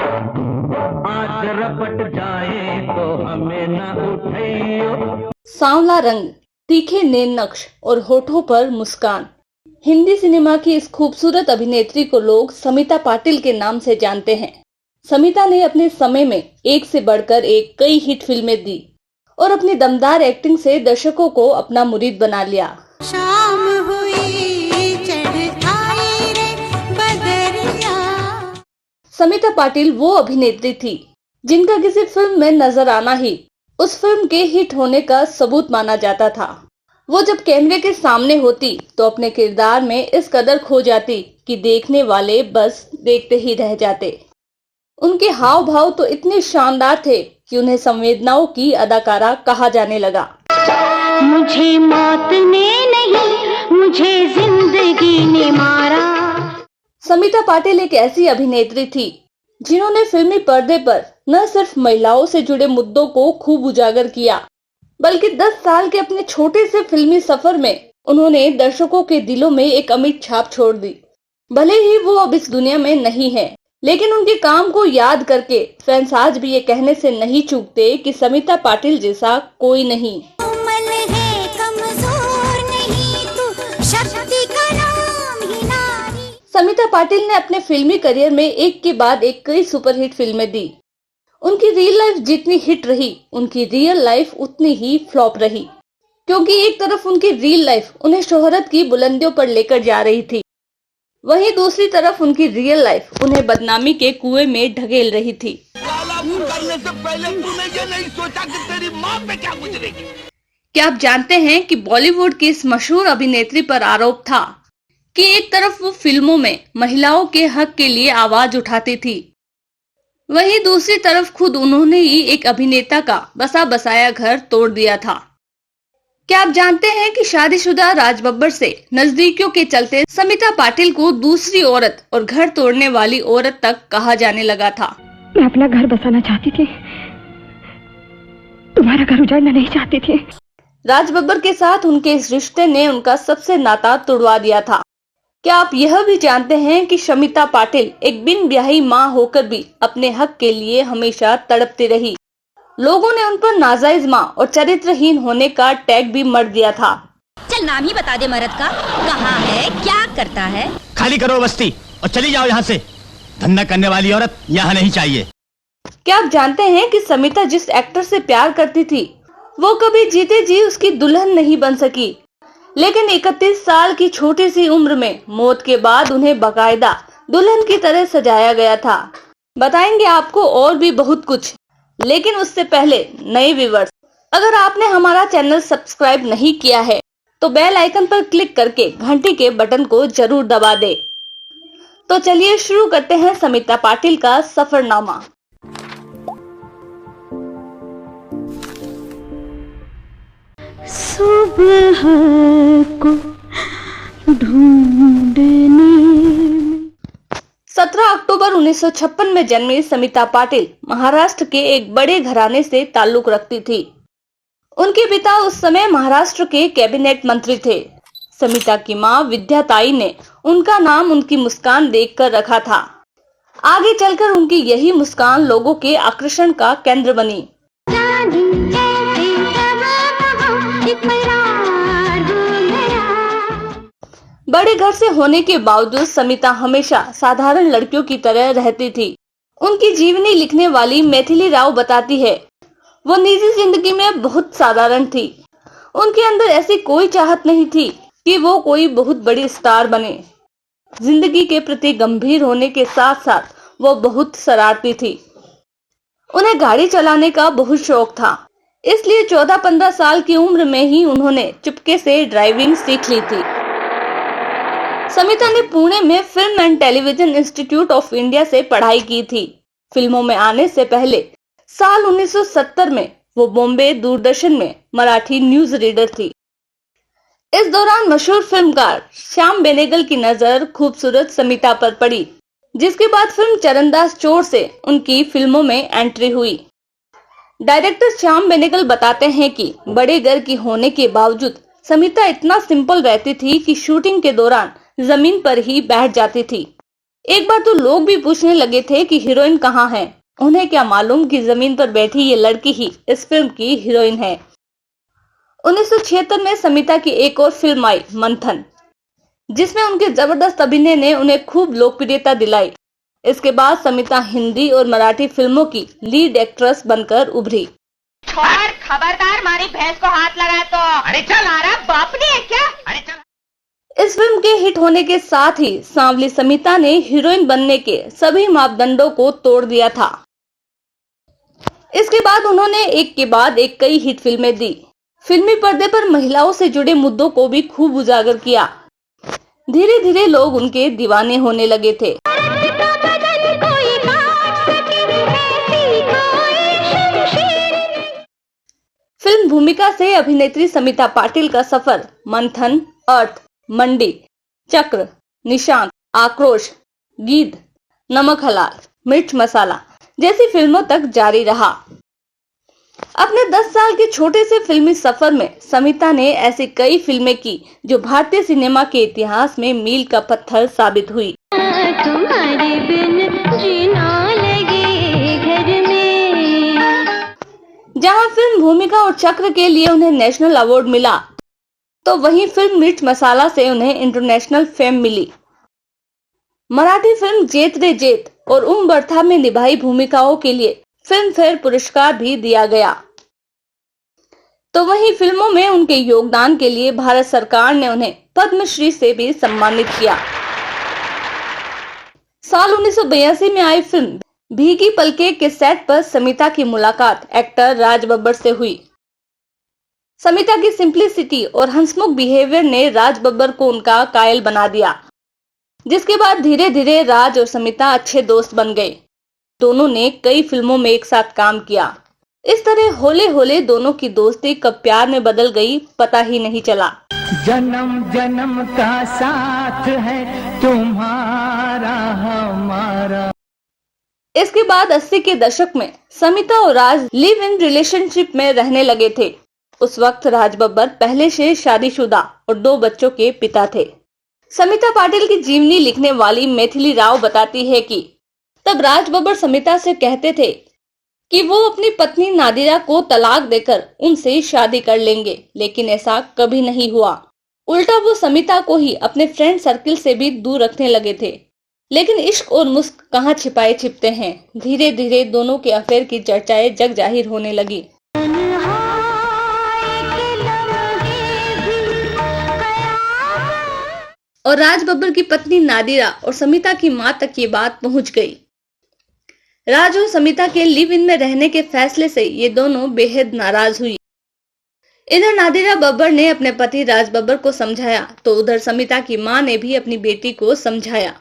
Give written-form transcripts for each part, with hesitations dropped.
आज रपट जाए तो हमें न उठाइयो। सांवला रंग, तीखे नैन नक्श और होठों पर मुस्कान। हिंदी सिनेमा की इस खूबसूरत अभिनेत्री को लोग समिता पाटिल के नाम से जानते हैं। समिता ने अपने समय में एक से बढ़कर एक कई हिट फिल्में दी और अपनी दमदार एक्टिंग से दर्शकों को अपना मुरीद बना लिया। शाम हुई चढ़ आई रे बदरिया। समिता पाटिल वो अभिनेत्री थी जिनका किसी फिल्म में नजर आना ही उस फिल्म के हिट होने का सबूत माना जाता था। वो जब कैमरे के सामने होती तो अपने किरदार में इस कदर खो जाती कि देखने वाले बस देखते ही रह जाते। उनके हाव भाव तो इतने शानदार थे कि उन्हें संवेदनाओं की अदाकारा कहा जाने लगा। मुझे मौत ने नहीं, मुझे जिंदगी ने मारा। समिता पाटिल एक ऐसी अभिनेत्री थी जिन्होंने फिल्मी पर्दे पर न सिर्फ महिलाओं से जुड़े मुद्दों को खूब उजागर किया, बल्कि 10 साल के अपने छोटे से फिल्मी सफर में उन्होंने दर्शकों के दिलों में एक अमिट छाप छोड़ दी। भले ही वो अब इस दुनिया में नहीं है, लेकिन उनके काम को याद करके फैंस आज भी ये कहने से नहीं चूकते कि समिता पाटिल जैसा कोई नहीं। कोमल है कमजोर नहीं तू, शक्ति का नाम ही नारी। समिता पाटिल ने अपने फिल्मी करियर में एक के बाद एक कई सुपरहिट फिल्में दी। उनकी रियल लाइफ जितनी हिट रही, उनकी रियल लाइफ उतनी ही फ्लॉप रही, क्योंकि एक तरफ उनकी रियल लाइफ उन्हें शोहरत की बुलंदियों पर लेकर जा रही थी, वहीं दूसरी तरफ उनकी रियल लाइफ उन्हें बदनामी के कुएं में ढकेल रही थी। करने से पहले तूने ये नहीं सोचा कि तेरी माँ पे क्या गुजरेगी। क्या आप जानते हैं कि बॉलीवुड की इस मशहूर अभिनेत्री पर आरोप था कि एक तरफ वो फिल्मों में महिलाओं के हक के लिए आवाज उठाती थी, वहीं दूसरी तरफ खुद उन्होंने ही एक अभिनेता का बसा बसाया घर तोड़ दिया था। क्या आप जानते हैं कि शादीशुदा राज बब्बर से नजदीकियों के चलते समिता पाटिल को दूसरी औरत और घर तोड़ने वाली औरत तक कहा जाने लगा था। मैं अपना घर बसाना चाहती थी, तुम्हारा घर उजाड़ना नहीं चाहती थी। राज बब्बर के साथ उनके इस रिश्ते ने उनका सबसे नाता तोड़वा दिया था। क्या आप यह भी जानते हैं कि समिता पाटिल एक बिन ब्याही माँ होकर भी अपने हक के लिए हमेशा तड़पती रही। लोगों ने उन पर नाजायज माँ और चरित्रहीन होने का टैग भी मर दिया था। चल नाम ही बता दे मर्द का, कहाँ है, क्या करता है। खाली करो बस्ती और चली जाओ यहाँ से। धंधा करने वाली औरत यहाँ नहीं चाहिए। क्या आप जानते हैं कि समिता जिस एक्टर से प्यार करती थी वो कभी जीते जी उसकी दुल्हन नहीं बन सकी, लेकिन 31 साल की छोटी सी उम्र में मौत के बाद उन्हें बाकायदा दुल्हन की तरह सजाया गया था। बताएंगे आपको और भी बहुत कुछ, लेकिन उससे पहले नए व्यूअर्स, अगर आपने हमारा चैनल सब्सक्राइब नहीं किया है तो बेल आइकन पर क्लिक करके घंटी के बटन को जरूर दबा दे। तो चलिए शुरू करते हैं समिता पाटिल का सफरनामा। सुबह को ढूंढने 17 अक्टूबर 1956 में जन्मी समिता पाटिल महाराष्ट्र के एक बड़े घराने से ताल्लुक रखती थी। उनके पिता उस समय महाराष्ट्र के कैबिनेट मंत्री थे। समिता की मां विद्याताई ने उनका नाम उनकी मुस्कान देखकर रखा था। आगे चलकर उनकी यही मुस्कान लोगों के आकर्षण का केंद्र बनी। बड़े घर से होने के बावजूद समिता हमेशा साधारण लड़कियों की तरह रहती थी। उनकी जीवनी लिखने वाली मैथिली राव बताती है, वो निजी जिंदगी में बहुत साधारण थी। उनके अंदर ऐसी कोई चाहत नहीं थी कि वो कोई बहुत बड़ी स्टार बने। जिंदगी के प्रति गंभीर होने के साथ साथ वो बहुत शरारती थी। उन्हें गाड़ी चलाने का बहुत शौक था, इसलिए 14-15 साल की उम्र में ही उन्होंने चुपके से ड्राइविंग सीख ली थी। समिता ने पुणे में film and television institute of India से पढ़ाई की थी। फिल्मों में आने से पहले साल 1970 में वो बॉम्बे दूरदर्शन में मराठी न्यूज रीडर थी। इस दौरान मशहूर फिल्मकार श्याम बेनेगल की नजर खूबसूरत समिता पर पड़ी, जिसके बाद फिल्म चरणदास चोर से उनकी फिल्मों में एंट्री हुई। डायरेक्टर श्याम बेनेगल बताते हैं कि बड़े घर की होने के बावजूद समिता इतना सिंपल रहती थी कि शूटिंग के दौरान जमीन पर ही बैठ जाती थी। एक बार तो लोग भी पूछने लगे थे कि हीरोइन कहाँ है। उन्हें क्या मालूम कि जमीन पर बैठी ये लड़की ही इस फिल्म की हीरोइन है। 1976 में समिता की एक और फिल्म आई मंथन, जिसमें उनके जबरदस्त अभिनय ने उन्हें खूब लोकप्रियता दिलाई। इसके बाद समिता हिंदी और मराठी फिल्मों की लीड एक्ट्रेस बनकर उभरी। छोड़, खबरदार मारी भैंस को हाथ लगा तो। अरे चल, हमारा बाप ने है क्या? अरे चल। इस फिल्म के हिट होने के साथ ही सांवली समिता ने हीरोइन बनने के सभी मापदंडों को तोड़ दिया था। इसके बाद उन्होंने एक के बाद एक कई हिट फिल्में दी। फिल्मी पर्दे पर महिलाओं से जुड़े मुद्दों को भी खूब उजागर किया। धीरे धीरे लोग उनके दीवाने होने लगे थे। फिल्म भूमिका से अभिनेत्री समिता पाटिल का सफर मंथन, अर्थ, मंडी, चक्र, निशांत, आक्रोश, गीत, नमक हलाल, मिर्च मसाला जैसी फिल्मों तक जारी रहा। अपने 10 साल के छोटे से फिल्मी सफर में समिता ने ऐसी कई फिल्में की जो भारतीय सिनेमा के इतिहास में मील का पत्थर साबित हुई। तुम्हारे बिन जीना लगे घर में। जहां फिल्म भूमिका और चक्र के लिए उन्हें नेशनल अवार्ड मिला, तो वहीं फिल्म मिर्च मसाला से उन्हें इंटरनेशनल फेम मिली। मराठी फिल्म जेत रे जेत और बर्था में निभाई भूमिकाओं के लिए फिल्म फेयर पुरस्कार भी दिया गया। तो वहीं फिल्मों में उनके योगदान के लिए भारत सरकार ने उन्हें पद्मश्री से भी सम्मानित किया। साल 1982 में आई फिल्म भीगी पलके के सेट पर समिता की मुलाकात एक्टर राज बब्बर से हुई। समिता की सिंप्लिसिटी और हंसमुख बिहेवियर ने राज बब्बर को उनका कायल बना दिया, जिसके बाद धीरे धीरे राज और समिता अच्छे दोस्त बन गए। दोनों ने कई फिल्मों में एक साथ काम किया। इस तरह होले होले दोनों की दोस्ती कब प्यार में बदल गई पता ही नहीं चला। जन्म जन्म का साथ है तुम्हारा हमारा। इसके बाद 80 के दशक में समिता और राज लिव इन रिलेशनशिप में रहने लगे थे। उस वक्त राज बब्बर पहले से शादीशुदा और 2 बच्चों के पिता थे। समिता पाटिल की जीवनी लिखने वाली मैथिली राव बताती है कि तब राज बब्बर समिता से कहते थे कि वो अपनी पत्नी नादिरा को तलाक देकर उनसे शादी कर लेंगे, लेकिन ऐसा कभी नहीं हुआ। उल्टा वो समिता को ही अपने फ्रेंड सर्किल से भी दूर रखने लगे थे। लेकिन इश्क और मुस्क कहाँ छिपाए छिपते हैं। धीरे धीरे दोनों के अफेयर की चर्चाएं जग जाहिर होने लगी। और राज बब्बर की पत्नी नादिरा और समिता की मां तक ये बात पहुंच गई। राज और समिता के लिव इन में रहने के फैसले से ये दोनों बेहद नाराज हुई। इधर नादिरा बब्बर ने अपने पति राज बब्बर को समझाया, तो उधर समिता की मां ने भी अपनी बेटी को समझाया।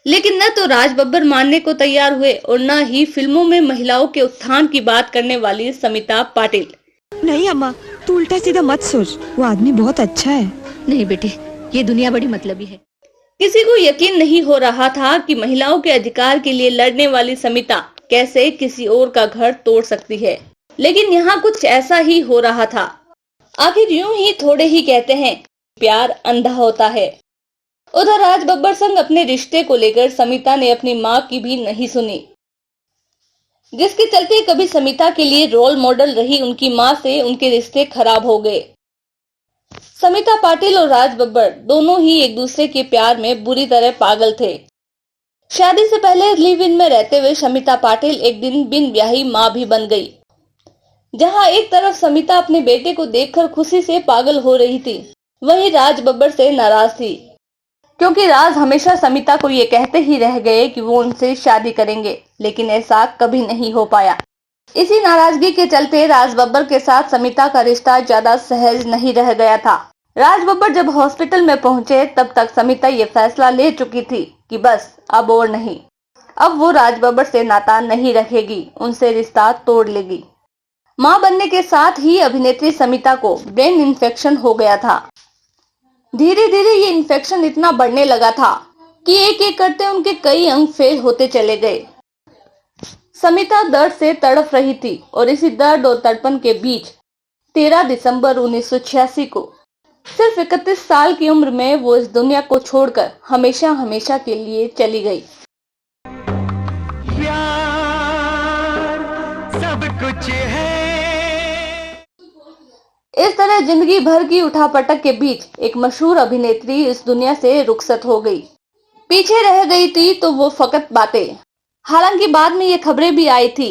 लेकिन न तो राज बब्बर मानने को तैयार हुए और न ही फिल्मों में महिलाओं के उत्थान की बात करने वाली समिता पाटिल। नहीं अम्मा, तू उल्टा सीधा मत सोच, वो आदमी बहुत अच्छा है। नहीं बेटे, ये दुनिया बड़ी मतलबी है। किसी को यकीन नहीं हो रहा था कि महिलाओं के अधिकार के लिए लड़ने वाली समिता कैसे किसी और का घर तोड़ सकती है। लेकिन यहाँ कुछ ऐसा ही हो रहा था। आखिर यूं ही थोड़े ही कहते हैं, प्यार अंधा होता है। उधर राज बब्बर संग अपने रिश्ते को लेकर समिता ने अपनी मां की भी नहीं सुनी, जिसके चलते कभी समिता के लिए रोल मॉडल रही उनकी मां से उनके रिश्ते खराब हो गए। समिता पाटिल और राज बब्बर दोनों ही एक दूसरे के प्यार में बुरी तरह पागल थे। शादी से पहले लिव इन में रहते हुए समिता पाटिल एक दिन बिन ब्याही मां भी बन गई। जहां एक तरफ समिता अपने बेटे को देखकर खुशी से पागल हो रही थी, वहीं राज बब्बर से नाराज थी, क्योंकि राज हमेशा समिता को ये कहते ही रह गए कि वो उनसे शादी करेंगे, लेकिन ऐसा कभी नहीं हो पाया। इसी नाराजगी के चलते राज बब्बर के साथ समिता का रिश्ता ज्यादा सहज नहीं रह गया था। राज बब्बर जब हॉस्पिटल में पहुंचे तब तक समिता ये फैसला ले चुकी थी कि बस अब और नहीं, अब वो राज बब्बर से नाता नहीं रखेगी, उनसे रिश्ता तोड़ लेगी। मां बनने के साथ ही अभिनेत्री समिता को ब्रेन इन्फेक्शन हो गया था। धीरे धीरे ये इन्फेक्शन इतना बढ़ने लगा था कि एक एक करते उनके कई अंग फेल होते चले गए। समिता दर्द से तड़प रही थी और इसी दर्द और तड़पन के बीच 13 दिसंबर 1986 को सिर्फ 31 साल की उम्र में वो इस दुनिया को छोड़कर हमेशा हमेशा के लिए चली गई। कुछ है। इस तरह जिंदगी भर की उठापटक के बीच एक मशहूर अभिनेत्री इस दुनिया से रुखसत हो गई। पीछे रह गई थी तो वो फकत बातें। हालांकि बाद में ये खबरें भी आई थी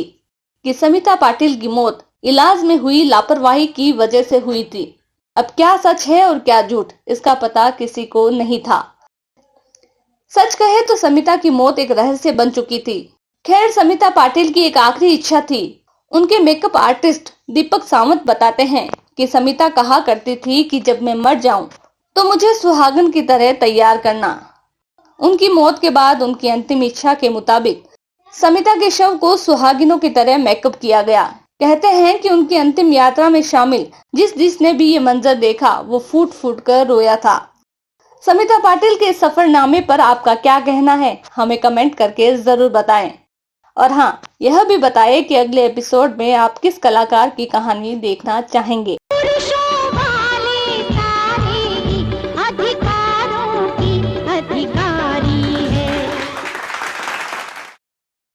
कि समिता पाटिल की मौत इलाज में हुई लापरवाही की वजह से हुई थी। अब क्या सच है और क्या झूठ, इसका पता किसी को नहीं था। सच कहे तो समिता की मौत एक रहस्य बन चुकी थी। खैर, समिता पाटिल की एक आखिरी इच्छा थी। उनके मेकअप आर्टिस्ट दीपक सावंत बताते हैं कि समिता कहा करती थी कि जब मैं मर जाऊं तो मुझे सुहागन की तरह तैयार करना। उनकी मौत के बाद उनकी अंतिम इच्छा के मुताबिक समिता के शव को सुहागिनों की तरह मेकअप किया गया। कहते हैं कि उनकी अंतिम यात्रा में शामिल जिसने भी ये मंजर देखा वो फूट फूट कर रोया था। समिता पाटिल के सफरनामे पर आपका क्या कहना है, हमें कमेंट करके जरूर बताएं। और हाँ, यह भी बताएं कि अगले एपिसोड में आप किस कलाकार की कहानी देखना चाहेंगे।